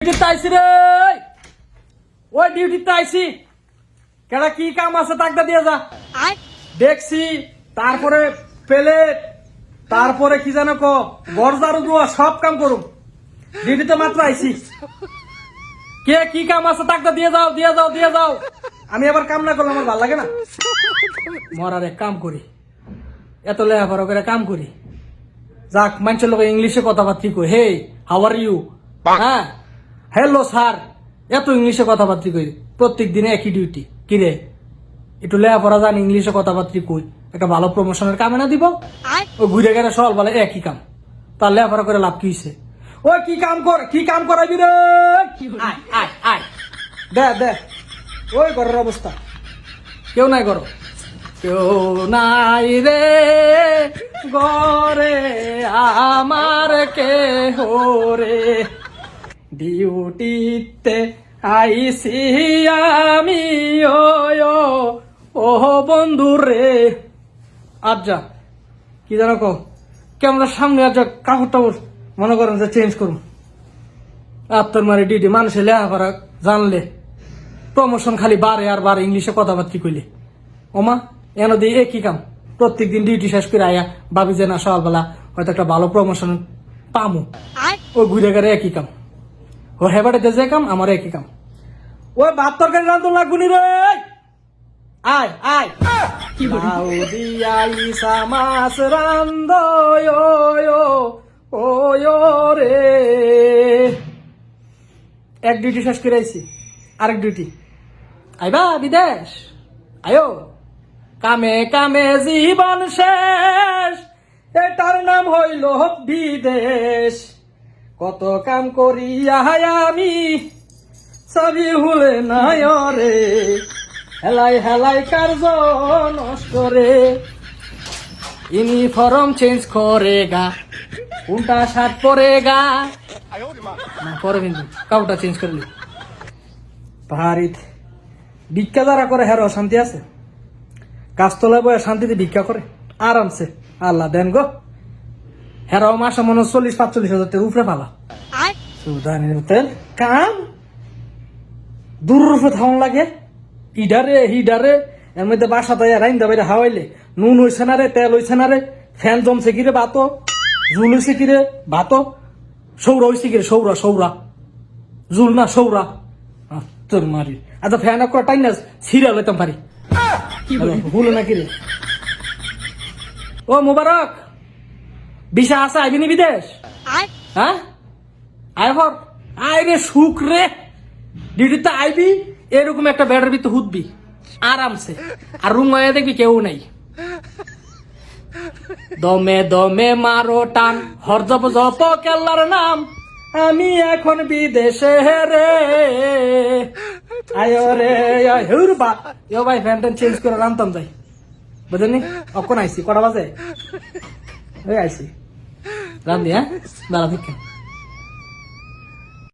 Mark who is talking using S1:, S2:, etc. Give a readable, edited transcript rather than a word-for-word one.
S1: ডিউটিতে আইছি রে, ওই ডিউটিতে আইছি। কেডা কি কাম আছে তাকদা দিয়ে যা। দেখছি তারপরে প্লেট, তারপরে কি জানো কো গরজারু দুয়া সব কাম করুম। ডিউটিতে মাত্র আইছি। কে কি কাম আছে তাকদা দিয়ে যাও, দিয়ে যাও, দিয়ে যাও। আমি আবার কাম না করলে আমার ভালো লাগে না। মরার এক কাম করি, এত লেখাপড়া করে কাম করি। যাক, মানুষের লোক ইংলিশে কথাবার্তা কই, হে হাউ আর ইউ, হ্যাঁ হ্যালো স্যার, এত ইংলিশে কথাবার্তা কই। প্রত্যেক দিনে একই ডিউটি। কিরে একটু লেখাপড়া জানি, ইংলিশে কথাবার্তা কই, একটা ভালো প্রমোশনের কামে না দিব। ও ঘুরে গেলে সল বলে একই কাম, তার লেখাপড়া করে লাভ কি হইছে? ওই কি কাম কর, কি কাম করাবি রে? আয় আয় আয়, দে দে। ওই ঘরের অবস্থা, কেউ নাই ঘর, কেউ নাই রে ঘরে আমার কেহ রে। ডিউটিতে আইসি আমি, ও বন্ধু রে। আচ্ছা কি জানো কো, ক্যামেরার সামনে আজ কাপড় টাপড় মনে করেন যে চেঞ্জ করুন। আপনার মারে ডিউটি, মানুষের লেখাপড়া জানলে প্রমোশন খালি বারে আর বারে ইংলিশে কথাবার্তা কইলে। ওমা এনে দিয়ে একই কাম, প্রত্যেক দিন ডিউটি শেষ করে আয়া ভাবি যে না সকালবেলা হয়তো একটা ভালো প্রমোশন পামু। ও ঘুরে গেলে একই কাম, ও হেবাটাতে যে কাম আমার একই কাম। ওই ভাত তরকারি রান্ধতে লাগবো নি রে। আয় আয়, লাউ দিয়া ইসা মাছ রান্ধ রে। এক ডিউটি শেষ করে আইছি, আরেক ডিউটি। আইবা বিদেশ, আয়ো। কামে কামে জীবন শেষ, এটার নাম হইল বিদেশ। কত কাম করিয়া আমি সবই ভুলে নাই রে। হেলাই হেলাই কার্য নষ্ট রে। ইউনিফর্ম চেঞ্জ করে গা, কোনটা শার্ট পরে গা না পরে, কিন্তু কাউটা চেঞ্জ করলি ভারিত। ভিক্ষা যারা করে হেরো শান্তি আছে? গাছতলায় বয়ে শান্তিতে ভিক্ষা করে আরামসে, আল্লাহ দেন গো। হেরাও মাসে মনে 40-45 হাজার উপরে পালা। কাম দূর রূপে থাউন লাগে। ইডারে হিডারে এর মধ্যে বাসা তাই রাইন্দা বাইরে হাওয়াইলে নুন হইছে না রে, তেল হইছে না রে, ফ্যান জমছে কিরে বাতো, জুল হইছে কিরে ভাতো, সৌরা হইছে কিরে সৌরা, সৌরা জুল না সৌরা। তোর মারি আচ্ছা ফ্যান করে টাইম না ছিঁড়া লইতাম পারি, ভুল না কিরে। ও মুবারক, বিশা আছে আইবি নি বিদেশ? হ্যাঁ আয় হর, আয় রে সুখ রে। ডিউটিতে আইবি, এরকম একটা বেডের ভিতরে হুদবি আরামসে, আর রুম আয়া দেখবি কেউ নাই। দমে দমে মারো টান, হর জপ জপ কেল্লার নাম, আমি এখন বিদেশে রে। আয় রে হুর বা ভাই, ফ্যান ট্যান চেঞ্জ করে রান্তাম যাই, বুঝলি? অক্ষণ আইসি, কটা বাজে? ওই আইসি রান্ধি, হ্যাঁ দাঁড়া ঠিক।